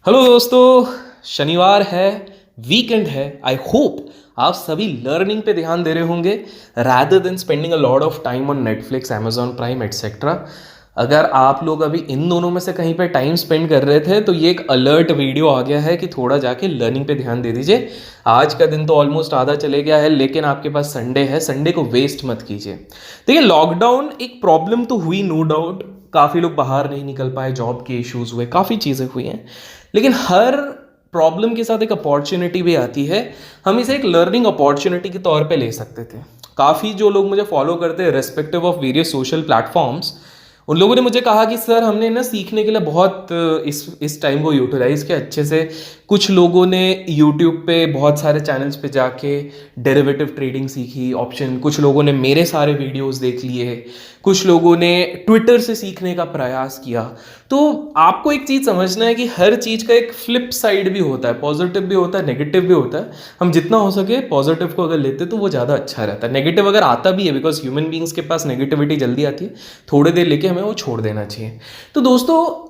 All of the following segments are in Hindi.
हेलो दोस्तों, शनिवार है, वीकेंड है। आई होप आप सभी लर्निंग पे ध्यान दे रहे होंगे rather than spending a lot of time on Netflix, Amazon prime etcetera. अगर आप लोग अभी इन दोनों में से कहीं पे टाइम स्पेंड कर रहे थे तो ये एक अलर्ट वीडियो आ गया है कि थोड़ा जाके लर्निंग पे ध्यान दे दीजिए। आज का दिन तो ऑलमोस्ट आधा चले गया है, लेकिन आपके पास संडे है, संडे को वेस्ट मत कीजिए। देखिए, लॉकडाउन एक प्रॉब्लम तो हुई, नो डाउट। काफ़ी लोग बाहर नहीं निकल पाए, जॉब के इश्यूज हुए, काफ़ी चीज़ें हुई हैं, लेकिन हर प्रॉब्लम के साथ एक अपॉर्चुनिटी भी आती है। हम इसे एक लर्निंग अपॉर्चुनिटी के तौर पे ले सकते थे। काफ़ी जो लोग मुझे फॉलो करते हैं respective of various social platforms, उन लोगों ने मुझे कहा कि सर हमने ना सीखने के लिए बहुत इस टाइम को यूटिलाइज किया अच्छे से। कुछ लोगों ने यूट्यूब पे बहुत सारे चैनल्स पे जाके डेरिवेटिव ट्रेडिंग सीखी, ऑप्शन। कुछ लोगों ने मेरे सारे वीडियोस देख लिए, कुछ लोगों ने ट्विटर से सीखने का प्रयास किया। तो आपको एक चीज़ समझना है कि हर चीज़ का एक फ्लिप साइड भी होता है, पॉजिटिव भी होता है, नेगेटिव भी होता है। हम जितना हो सके पॉजिटिव को अगर लेते तो वो ज़्यादा अच्छा रहता है। नेगेटिव अगर आता भी है, बिकॉज ह्यूमन बींग्स के पास नेगेटिविटी जल्दी आती है, थोड़ी देर लेके हमें वो छोड़ देना चाहिए। तो दोस्तों,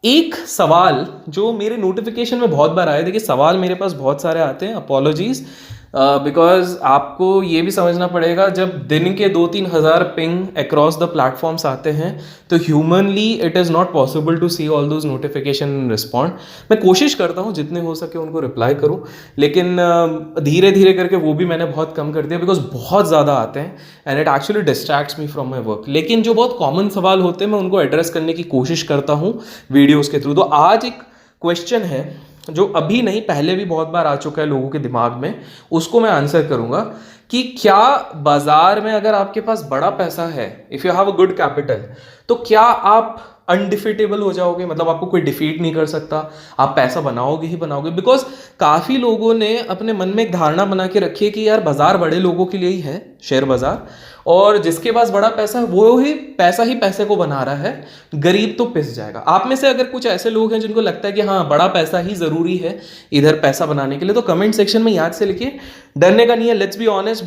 एक सवाल जो मेरे नोटिफिकेशन में बहुत बार आया, देखिए सवाल मेरे पास बहुत सारे आते हैं, अपॉलॉजीज, बिकॉज आपको ये भी समझना पड़ेगा, जब दिन के 2-3 हज़ार पिंग अक्रॉस ध प्लेटफॉर्म्स आते हैं तो humanly it is not possible to see all those notification and respond. मैं कोशिश करता हूँ जितने हो सके उनको रिप्लाई करूँ, लेकिन धीरे धीरे करके वो भी मैंने बहुत कम कर दिया, बिकॉज बहुत ज़्यादा आते हैं and it actually distracts me from my work. लेकिन जो बहुत कॉमन सवाल होते हैं मैं उनको एड्रेस करने की कोशिश करता हूँ वीडियोज़ के थ्रू। तो आज एक क्वेश्चन है जो अभी नहीं, पहले भी बहुत बार आ चुका है लोगों के दिमाग में, उसको मैं आंसर करूंगा कि क्या बाजार में अगर आपके पास बड़ा पैसा है, if you have a good capital, तो क्या आप अनडिफिटेबल हो जाओगे? मतलब आपको कोई डिफीट नहीं कर सकता, आप पैसा बनाओगे ही बनाओगे। बिकॉज काफी लोगों ने अपने मन में एक धारणा बना के रखी है कि यार बाजार बड़े लोगों के लिए ही है, शेयर बाजार, और जिसके पास बड़ा पैसा है वो ही पैसे को बना रहा है, गरीब तो पिस जाएगा। आप में से अगर कुछ ऐसे लोग हैं जिनको लगता है कि हाँ बड़ा पैसा ही जरूरी है इधर पैसा बनाने के लिए, तो कमेंट सेक्शन में याद से लिखिए, डरने का नहीं है। लेट्स बी ऑनेस्ट,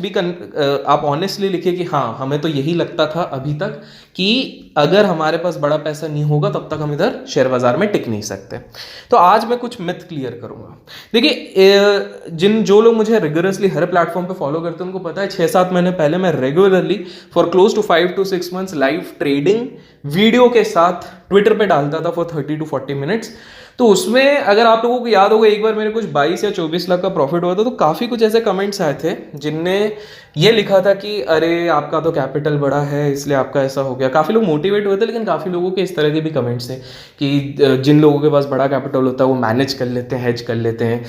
आप ऑनेस्टली लिखिए कि हाँ हमें तो यही लगता था अभी तक कि अगर हमारे पास बड़ा पैसा नहीं होगा तब तक हम इधर शेयर बाजार में टिक नहीं सकते। तो आज मैं कुछ मिथ क्लियर करूंगा। देखिए, जो लोग मुझे रेगुलरली हर प्लेटफॉर्म पे फॉलो करते हैं उनको पता है 6-7 महीने पहले मैं regularly for close to 5 to 6 months live trading video के साथ ट्विटर पे डालता था फॉर 30 to 40 minutes। तो उसमें अगर आप लोगों को याद होगा, एक बार मेरे कुछ 22 या 24 लाख का प्रॉफिट हुआ था। तो काफ़ी कुछ ऐसे कमेंट्स आए थे जिनने ये लिखा था कि अरे आपका तो कैपिटल बड़ा है इसलिए आपका ऐसा हो गया। काफ़ी लोग मोटिवेट हुए थे, लेकिन काफ़ी लोगों के इस तरह के भी कमेंट्स थे कि जिन लोगों के पास बड़ा कैपिटल होता है वो मैनेज कर लेते हैं, हेज कर लेते हैं,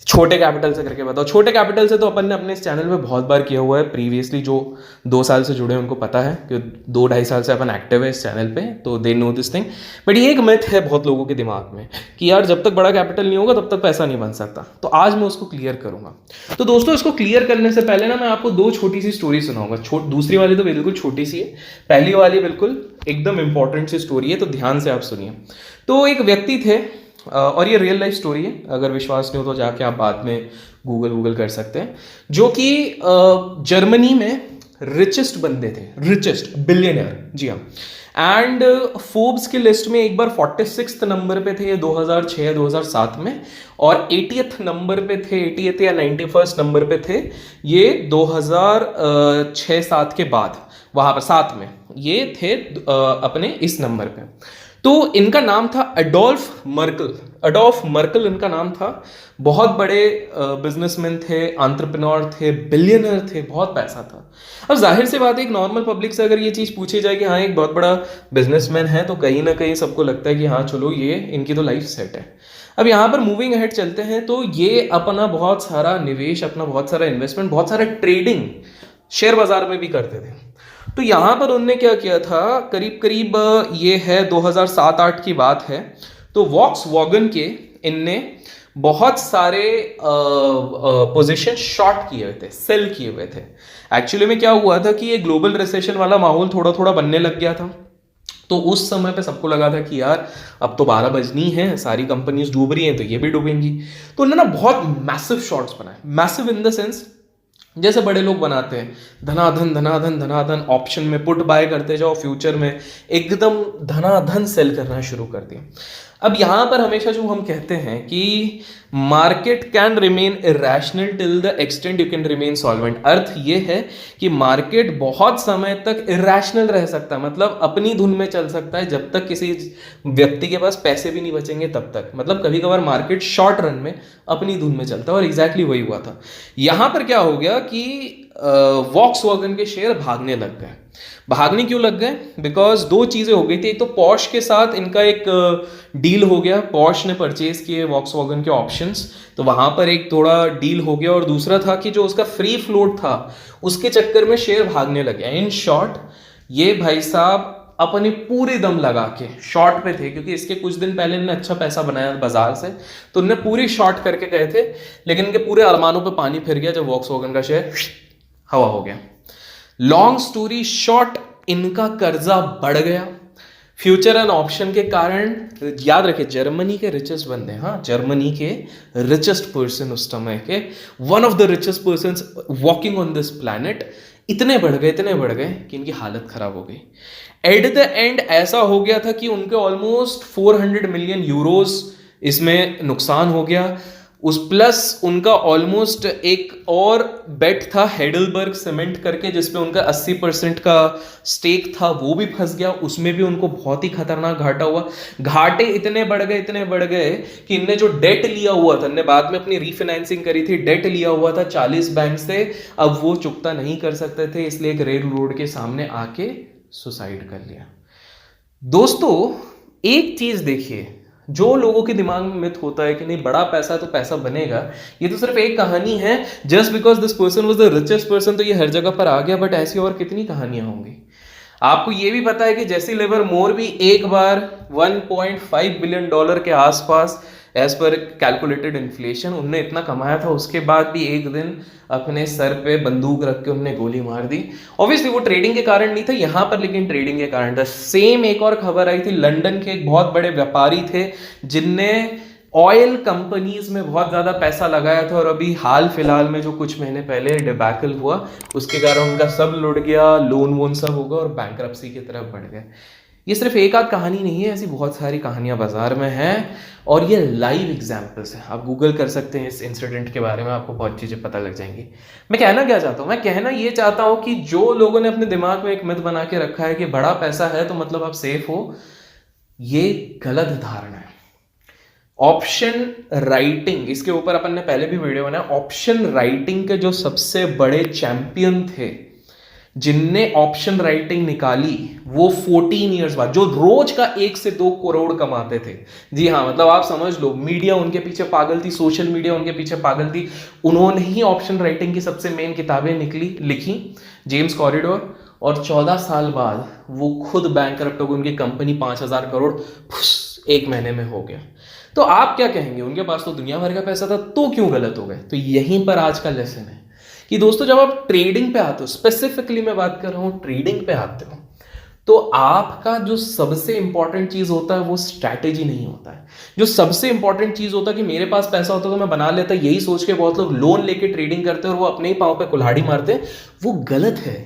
छोटे कैपिटल से करके बताओ। छोटे कैपिटल से तो अपन ने अपने इस चैनल में बहुत बार किया हुआ है प्रीवियसली, जो 2 साल से जुड़े हैं उनको पता है कि 2-2.5 साल से अपन एक्टिव है इस चैनल पे, तो they know this thing. But ये एक मिथ है बहुत लोगों के दिमाग में कि यार जब तक बड़ा कैपिटल नहीं होगा तब तक पैसा नहीं बन सकता। तो आज मैं उसको क्लियर करूंगा। तो दोस्तों, इसको क्लियर करने से पहले ना मैं आपको 2 छोटी सी स्टोरी सुनाऊंगा। दूसरी वाली तो बिल्कुल छोटी सी है, पहली वाली बिल्कुल एकदम इंपॉर्टेंट सी स्टोरी है, तो ध्यान से आप सुनिए। तो एक व्यक्ति थे, और ये रियल लाइफ स्टोरी है, अगर विश्वास नहीं हो तो जाके आप बाद में गूगल कर सकते हैं, जो कि जर्मनी में रिचेस्ट बंदे थे, रिचेस्ट बिलियनर, जी हाँ। एंड फोर्ब्स की लिस्ट में एक बार 46th नंबर पे थे ये 2006-2007 में, और 80th नंबर पे थे, 80th या 91st नंबर पे थे ये 2006-7 के बाद, वहां पर 7 में ये थे अपने इस नंबर पे। तो इनका नाम था एडोल्फ मर्कल। एडोल्फ मर्कल इनका नाम था। बहुत बड़े बिजनेसमैन थे, एंटरप्रेन्योर थे, बिलियनर थे, बहुत पैसा था। अब जाहिर सी बात है, एक नॉर्मल पब्लिक से अगर ये चीज़ पूछी जाए कि हाँ एक बहुत बड़ा बिजनेसमैन है, तो कहीं ना कहीं सबको लगता है कि हाँ चलो ये इनकी तो लाइफ सेट है। अब यहाँ पर मूविंग अहेड चलते हैं, तो ये अपना बहुत सारा निवेश, अपना बहुत सारा इन्वेस्टमेंट, बहुत सारा ट्रेडिंग शेयर बाजार में भी करते थे। तो यहां पर उनने क्या किया था, करीब करीब ये है 2007-8 की बात है, तो वॉक्सवैगन के इनने बहुत सारे पोजीशन शॉर्ट किए हुए थे, सेल किए हुए थे। एक्चुअली में क्या हुआ था कि ये ग्लोबल रिसेशन वाला माहौल थोड़ा थोड़ा बनने लग गया था। तो उस समय पे सबको लगा था कि यार अब तो 12 बजनी है, सारी कंपनीज डूब रही हैं तो ये भी डूबेंगी। तो उन्होंने ना बहुत मैसिव शॉर्ट्स बनाए, मैसिव इन द सेंस जैसे बड़े लोग बनाते हैं, धनाधन धनाधन धनाधन, ऑप्शन में पुट बाय करते जाओ, फ्यूचर में एकदम धनाधन सेल करना शुरू कर दिया। अब यहां पर हमेशा जो हम कहते हैं कि market can remain irrational till the extent you can remain solvent, अर्थ ये है कि मार्केट बहुत समय तक इरेशनल रह सकता है, मतलब अपनी धुन में चल सकता है जब तक किसी व्यक्ति के पास पैसे भी नहीं बचेंगे तब तक। मतलब कभी कभार मार्केट शॉर्ट रन में अपनी धुन में चलता है, और एग्जैक्टली वही हुआ था। यहां पर क्या हो गया कि वॉक्सवैगन के शेयर भागने लग गए। भागने क्यों लग गए? बिकॉज दो चीजें हो गई थी। एक तो पॉश के साथ इनका एक डील हो गया, पॉश ने परचेज किए वॉक्सवैगन के ऑप्शंस, तो वहां पर एक थोड़ा डील हो गया। और दूसरा था कि जो उसका फ्री फ्लोट था उसके चक्कर में शेयर भागने लगे। इन शॉर्ट ये भाई साहब अपनी पूरी दम लगा के शॉर्ट पे थे, क्योंकि इसके कुछ दिन पहले इन्होंने अच्छा पैसा बनाया बाजार से, तो उन्होंने पूरी शॉर्ट करके गए थे। लेकिन इनके पूरे अरमानों पे पानी फिर गया जब वॉक्सवैगन का शेयर हवा हो गया। लॉन्ग स्टोरी शॉर्ट, इनका कर्जा बढ़ गया फ्यूचर एंड ऑप्शन के कारण। याद रखे जर्मनी के रिचेस्ट बंदे, हाँ जर्मनी के रिचेस्ट पर्सन उस समय के, one of the richest person walking on this planet, इतने बढ़ गए कि इनकी हालत खराब हो गई। एट द एंड ऐसा हो गया था कि उनके ऑलमोस्ट 400 मिलियन यूरोस इसमें नुकसान हो गया। उस प्लस उनका ऑलमोस्ट एक और बेट था हेडलबर्ग सीमेंट करके, जिसपे उनका 80% का स्टेक था, वो भी फंस गया। उसमें भी उनको बहुत ही खतरनाक घाटा हुआ। घाटे इतने बढ़ गए कि इनने जो डेट लिया हुआ था, इनने बाद में अपनी रीफाइनेंसिंग करी थी, डेट लिया हुआ था 40 बैंक से, अब वो चुकता नहीं कर सकते थे, इसलिए एक रेल रोड के सामने आके सुसाइड कर लिया। दोस्तों एक चीज देखिए, जो लोगों के दिमाग में मिथ होता है कि नहीं बड़ा पैसा तो पैसा बनेगा, ये तो सिर्फ एक कहानी है। Just because this person was the richest person तो ये हर जगह पर आ गया, बट ऐसी और कितनी कहानियां होंगी। आपको ये भी पता है कि जेसी लिवरमोर भी एक बार $1.5 बिलियन के आसपास एज पर कैलकुलेटेड इन्फ्लेशन उनने इतना कमाया था, उसके बाद भी एक दिन अपने सर पे बंदूक रख के उनने गोली मार दी। ऑब्वियसली वो ट्रेडिंग के कारण नहीं था यहाँ पर, लेकिन ट्रेडिंग के कारण था। सेम एक और खबर आई थी, लंदन के एक बहुत बड़े व्यापारी थे जिनने ऑयल कंपनीज में बहुत ज्यादा पैसा लगाया था, और अभी हाल फिलहाल में जो कुछ महीने पहले डिबैकल हुआ उसके कारण उनका सब लुट गया, लोन वोन सब होगा और बैंकरप्सी की तरफ बढ़ गए। ये सिर्फ एक आध कहानी नहीं है, ऐसी बहुत सारी कहानियां बाजार में हैं, और ये लाइव एग्जाम्पल्स हैं। आप गूगल कर सकते हैं इस इंसिडेंट के बारे में, आपको बहुत चीजें पता लग जाएंगी। मैं कहना क्या चाहता हूँ? मैं कहना ये चाहता हूँ कि जो लोगों ने अपने दिमाग में एक मिथ बना के रखा है कि बड़ा पैसा है तो मतलब आप सेफ हो, ये गलत धारणा है। ऑप्शन राइटिंग, इसके ऊपर अपन ने पहले भी वीडियो बनाया। ऑप्शन राइटिंग के जो सबसे बड़े चैंपियन थे, जिनने ऑप्शन राइटिंग निकाली, वो 14 ईयर्स बाद, जो रोज का 1 से 2 करोड़ कमाते थे। जी हाँ, मतलब आप समझ लो, मीडिया उनके पीछे पागल थी, सोशल मीडिया उनके पीछे पागल थी। उन्होंने ही ऑप्शन राइटिंग की सबसे मेन किताबें लिखी, जेम्स कॉरिडोर, और 14 साल बाद वो खुद बैंकरप्ट हो गए। उनकी कंपनी 5,000 करोड़ एक महीने में हो गया। तो आप क्या कहेंगे? उनके पास तो दुनिया भर का पैसा था, तो क्यों गलत हो गए? तो यहीं पर आज का लेसन है कि दोस्तों जब आप ट्रेडिंग पे आते हो, स्पेसिफिकली मैं बात कर रहा हूं ट्रेडिंग पे आते हो, तो आपका जो सबसे इंपॉर्टेंट चीज होता है वो स्ट्रैटेजी नहीं होता है। जो सबसे इंपॉर्टेंट चीज होता है कि मेरे पास पैसा होता तो मैं बना लेता, यही सोच के बहुत लोग लोन लेके ट्रेडिंग करते हैं और वो अपने ही पांव पे कुल्हाड़ी मारते हैं, वो गलत है।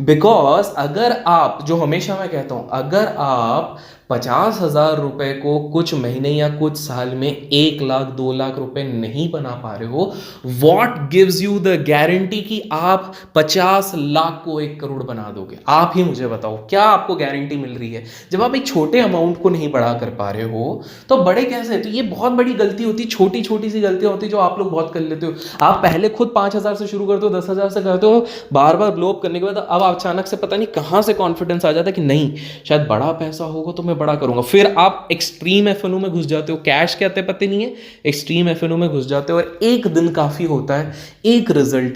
बिकॉज अगर आप, जो हमेशा मैं कहता हूं, अगर आप 50,000 रुपए को कुछ महीने या कुछ साल में 1 लाख 2 लाख रुपए नहीं बना पा रहे हो, what gives you the guarantee कि आप 50 लाख को 1 करोड़ बना दोगे? आप ही मुझे बताओ, क्या आपको गारंटी मिल रही है? जब आप एक छोटे अमाउंट को नहीं बढ़ा कर पा रहे हो तो बड़े कैसे? तो ये बहुत बड़ी गलती होती है, छोटी छोटी सी गलतियां होती है जो आप लोग बहुत कर लेते हो। आप पहले खुद 5,000 से शुरू करते हो, 10,000 से करते हो, बार बार ब्लो अप करने के बाद अब अचानक से पता नहीं कहां से कॉन्फिडेंस आ जाता है कि नहीं शायद बड़ा पैसा होगा तो मैं बड़ा करूंगा। फिर आप एक्सट्रीम एफएनओ में घुस जाते हो, कैश के आते पते नहीं है, एक्सट्रीम एफएनओ में घुस जाते हो, और एक दिन काफी होता है, एक रिजल्ट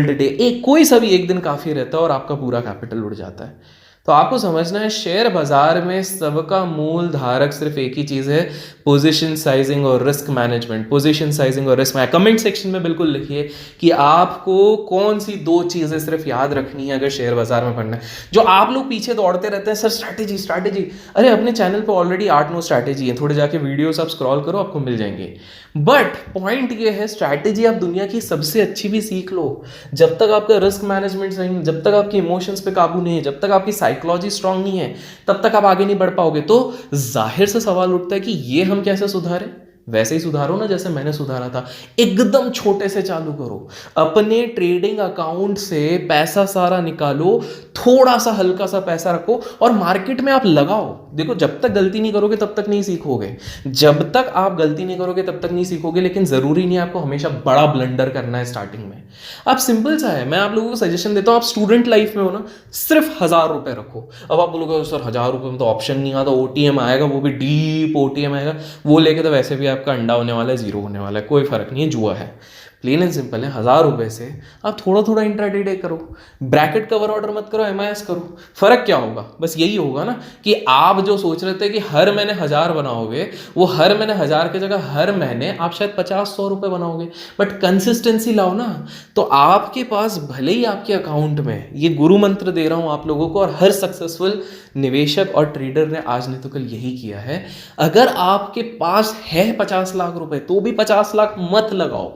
डे, एक कोई सा भी एक दिन काफी रहता है और आपका पूरा कैपिटल उड़ जाता है। तो आपको समझना है, शेयर बाजार में सबका मूल धारक सिर्फ एक ही चीज है, पोजीशन साइजिंग और रिस्क मैनेजमेंट। पोजीशन साइजिंग और रिस्क, कमेंट सेक्शन में बिल्कुल लिखिए कि आपको कौन सी 2 चीजें सिर्फ याद रखनी है अगर शेयर बाजार में पढ़ना है। जो आप लोग पीछे दौड़ते रहते हैं, सर स्ट्रैटेजी स्ट्रैटेजी, अरे अपने चैनल पर ऑलरेडी 8-9 स्ट्रैटेजी है, थोड़े जाके वीडियोस आप स्क्रॉल करो, आपको मिल जाएंगे। बट पॉइंट ये है, स्ट्रैटेजी आप दुनिया की सबसे अच्छी भी सीख लो, जब तक आपका रिस्क मैनेजमेंट नहीं, जब तक आपके इमोशंस पे काबू नहीं है, जब तक आपकी साइकोलॉजी स्ट्रांग नहीं है, तब तक आप आगे नहीं बढ़ पाओगे। तो जाहिर से सवाल उठता है कि ये हम कैसे सुधारें? वैसे ही सुधारो ना जैसे मैंने सुधारा था। एकदम छोटे से चालू करो, अपने ट्रेडिंग अकाउंट से पैसा सारा निकालो, थोड़ा सा हल्का सा पैसा रखो और मार्केट में आप लगाओ। देखो, जब तक गलती नहीं करोगे तब तक नहीं सीखोगे, जब तक आप गलती नहीं करोगे तब तक नहीं सीखोगे। लेकिन जरूरी नहीं है आपको हमेशा बड़ा ब्लंडर करना है स्टार्टिंग में। आप सिंपल सा है, मैं आप लोगों को सजेशन देता हूँ, आप स्टूडेंट लाइफ में हो ना, सिर्फ 1000 रुपए रखो। अब आप बोलोगे सर 1000 रुपए में तो ऑप्शन नहीं आता, ओटीएम आएगा, वो भी डीप ओटीएम आएगा, वो लेके तो वैसे भी आपका अंडा होने वाला है, जीरो होने वाला है, कोई फर्क नहीं है, जुआ है। प्लेन एंड सिंपल है, 1000 रुपए से आप थोड़ा थोड़ा इंट्राडे करो, ब्रैकेट कवर ऑर्डर मत करो, एमआईएस करो। फर्क क्या होगा? बस यही होगा ना कि आप जो सोच रहे थे कि हर महीने 1000 बनाओगे, वो हर महीने 1000 की जगह हर महीने आप शायद 50-100 रुपए बनाओगे। बट कंसिस्टेंसी लाओ ना, तो आपके पास भले ही आपके अकाउंट में, ये गुरु मंत्र दे रहा हूं आप लोगों को, और हर सक्सेसफुल निवेशक और ट्रेडर ने आज नहीं तो कल यही किया है, अगर आपके पास है 50 लाख रुपए तो भी 50 लाख मत लगाओ,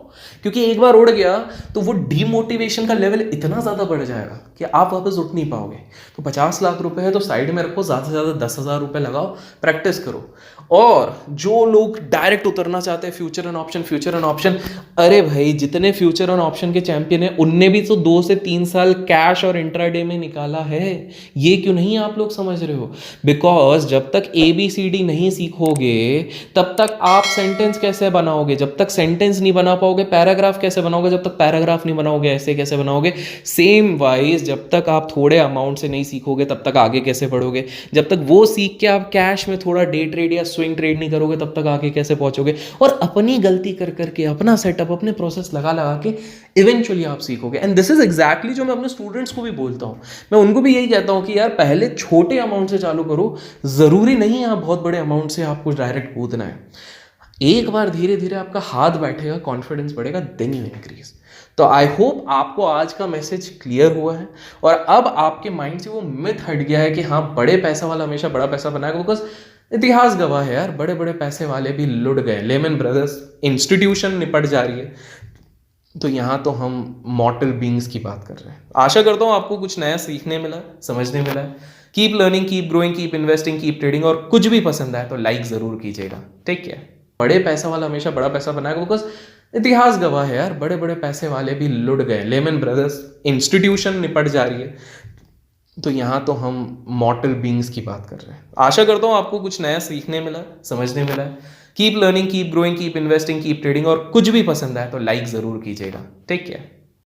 क्योंकि एक बार उड़ गया तो वो डीमोटिवेशन का लेवल इतना ज्यादा बढ़ जाएगा कि आप वापस उठ नहीं पाओगे। तो 50 लाख रुपए है तो साइड में रखो, ज्यादा से ज्यादा 10,000 रुपए लगाओ, प्रैक्टिस करो। और जो लोग डायरेक्ट उतरना चाहते हैं future and option, future and option, अरे भाई जितने फ्यूचर एंड ऑप्शन के चैंपियन है उनने भी तो 2 से 3 साल कैश और इंट्राडे में निकाला है। ये क्यों नहीं आप लोग समझ रहे हो? बिकॉज जब तक ABCD नहीं सीखोगे तब तक आप सेंटेंस कैसे बनाओगे? जब तक सेंटेंस नहीं बना पाओगे पैराग्राफ कैसे बनाओगे? जब तक पैराग्राफ नहीं बनाओगे ऐसे कैसे बनाओगे? सेम वाइज जब तक आप थोड़े अमाउंट से नहीं सीखोगे तब तक आगे कैसे बढ़ोगे? जब तक वो सीख के आप कैश में थोड़ा डे ट्रेड या स्विंग ट्रेड नहीं करोगे तब तक आगे कैसे पहुंचोगे? और अपनी गलती कर करके, अपना सेटअप, अपने प्रोसेस लगा लगा के इवेंचुअली आप सीखोगे। एंड दिस इज एग्जैक्टली जो मैं अपने स्टूडेंट्स को भी बोलता हूँ। मैं उनको भी यही कहता हूँ कि यार पहले छोटे अमाउंट से चालू करो, जरूरी नहीं है आप बहुत बड़े अमाउंट से आपको डायरेक्ट कूदना है। एक बार धीरे धीरे आपका हाथ बैठेगा, कॉन्फिडेंस बढ़ेगा, देन यू इंक्रीज। तो आई होप आपको आज का मैसेज क्लियर हुआ है और अब आपके माइंड से वो मिथ हट गया है कि हाँ बड़े पैसा वाला हमेशा बड़ा पैसा बनाएगा। बिकॉज इतिहास गवाह है यार, बड़े बड़े पैसे वाले भी लुट गए। लेमन ब्रदर्स इंस्टीट्यूशन निपट जा रही है, तो यहाँ तो हम मॉर्टल बींग्स की बात कर रहे हैं। आशा करता हूँ आपको कुछ नया सीखने मिला, समझने मिला है। Keep learning, keep growing, keep investing, keep trading. और कुछ भी पसंद आए तो लाइक जरूर कीजिएगा। Take care. बड़े पैसा वाला हमेशा बड़ा पैसा बनाएगा, बिकॉज इतिहास गवाह है यार, बड़े बड़े पैसे वाले भी लुट गए। लेमन ब्रदर्स इंस्टीट्यूशन निपट जा रही है, तो यहाँ तो हम मॉर्टल बींग्स की बात कर रहे हैं। आशा करता हूँ आपको कुछ नया सीखने मिला, समझने मिला है। Keep learning, keep growing, keep investing, keep trading. और कुछ भी पसंद आए तो लाइक जरूर कीजिएगा। Take care.